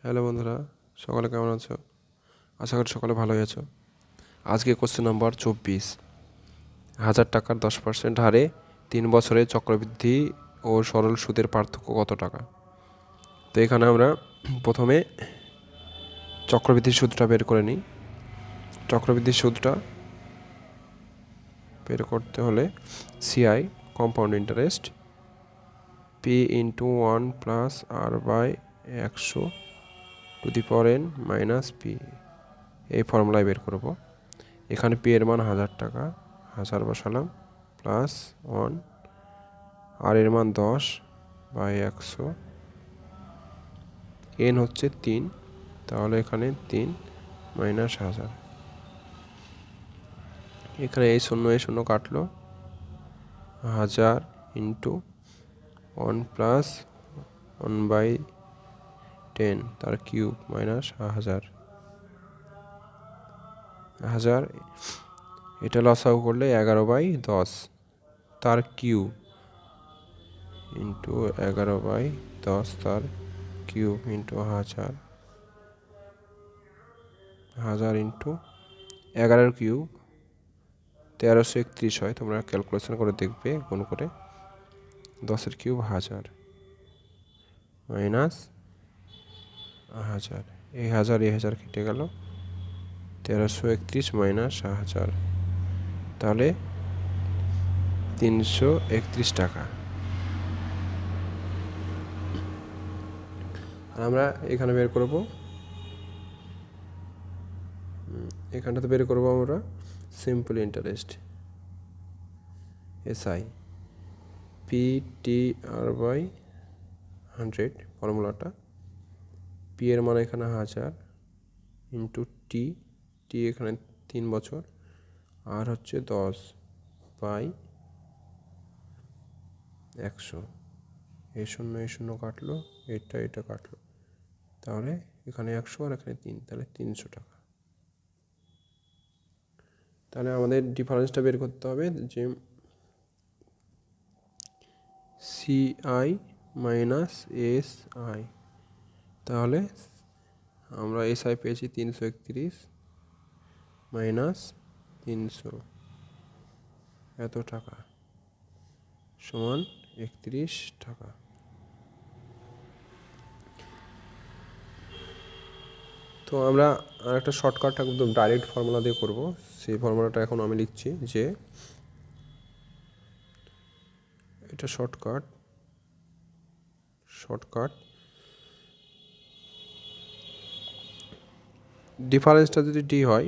Hello বন্ধুরা, সকলে কেমন আছো? আশা করি সকলে ভালোই আছো। আজকে কোশ্চেন নাম্বার 24। 1000 টাকার 10% হারে 3 বছরে চক্রবৃদ্ধি ও সরল সুদের পার্থক্য কত টাকা? তো এখানে আমরা প্রথমে চক্রবৃদ্ধির সুদটা বের করে নিই। চক্রবৃদ্ধির সুদটা বের করতে হলে CI compound interest P into 1 plus R by 100 to the power n minus P, এই ফর্মুলায় বের করব। এখানে পি এর মান 1000 টাকা, 1000 বসালাম, প্লাস 1, আর এর মান 10/100, এন হচ্ছে 3, তাহলে এখানে 3 মাইনাস 1000। এখানে এই শূন্য কাটলো, 1000 ইন্টু 1 প্লাস 1/10 তার কিউব মাইনাস 1000। এটা লসাগু করলে 11/10 তার কিউব ইন্টু 11/10 তার কিউব ইন্টু 1000 ইন্টু 11 কিউব 1331 হয়। তোমরা ক্যালকুলেশন করে দেখবে গুণ করে। 10 কিউব 1000 মাইনাস 1000, এই 1000 কেটে গেল, 1331 মাইনাস 1000, তাহলে 331 টাকা। আর আমরা এখানে বের করব, এখানটাতে বের করব আমরা simple interest SI P T R by 100 ফর্মুলাটা। পি এর মান এখানে 1000 ইন্টু টি, টি এখানে 3 বছর, আর হচ্ছে 10/100। এই শূন্য কাটলো, এটা কাটলো, তাহলে এখানে 100 আর এখানে 3, তাহলে 300 টাকা। তাহলে আমাদের ডিফারেন্সটা বের করতে হবে যে সিআই মাইনাস এস আই। তাহলে আমরা এসআই পেয়েছি 331 মাইনাস 300, এত টাকা সমান 31 টাকা। তো আমরা আর একটা শর্টকাট একদম ডাইরেক্ট ফর্মুলা দিয়ে করব। সেই ফর্মুলাটা এখন আমি লিখছি যে এটা শর্টকাট ডিফারেন্সটা যদি ডি হয়,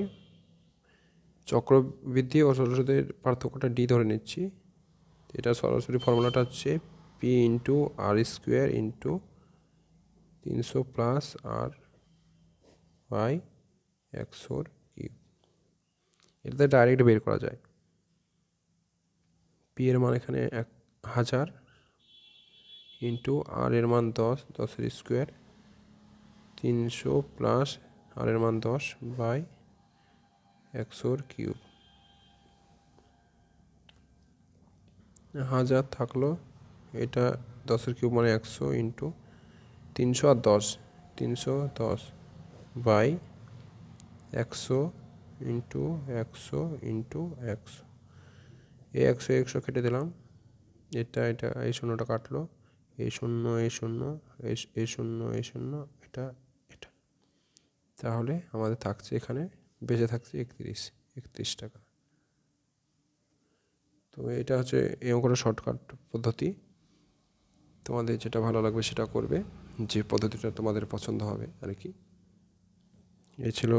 চক্রবৃদ্ধি ও সরল সুদের পার্থক্যটা ডি ধরে নিচ্ছি। এটা সরাসরি ফর্মুলাটা হচ্ছে P into R square into 300 plus R by 100 cube. এটাতে ডাইরেক্ট বের করা যায়। পি এর মান এখানে 1000 ইন্টু আর এর মান 10, 10 স্কোয়ার, 300 প্লাস আর এর মান 10 বাই 100 কিউব। 1000 থাকলো, এটা 10 কিউব মানে 100 into 300 R 10, 310 by 100 into 100 into 100, এই 100 কেটে দিলাম, এটা এই শূন্যটা কাটলো, এই শূন্য এটা, তাহলে আমাদের থাকছে এখানে বেঁচে থাকছে 31 টাকা। তো এটা হচ্ছে এই অঙ্কটা শর্টকাট পদ্ধতি। তোমাদের যেটা ভালো লাগবে সেটা করবে, যে পদ্ধতিটা তোমাদের পছন্দ হবে আর কি। এই ছিল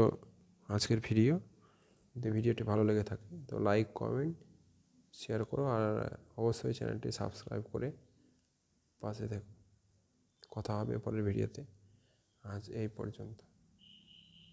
আজকের ভিডিও। যদি ভিডিওটি ভালো লেগে থাকে তো লাইক, কমেন্ট, শেয়ার করো, আর অবশ্যই চ্যানেলটি সাবস্ক্রাইব করে পাশে থেকো। কথা হবে পরের ভিডিওতে। আজ এই পর্যন্ত।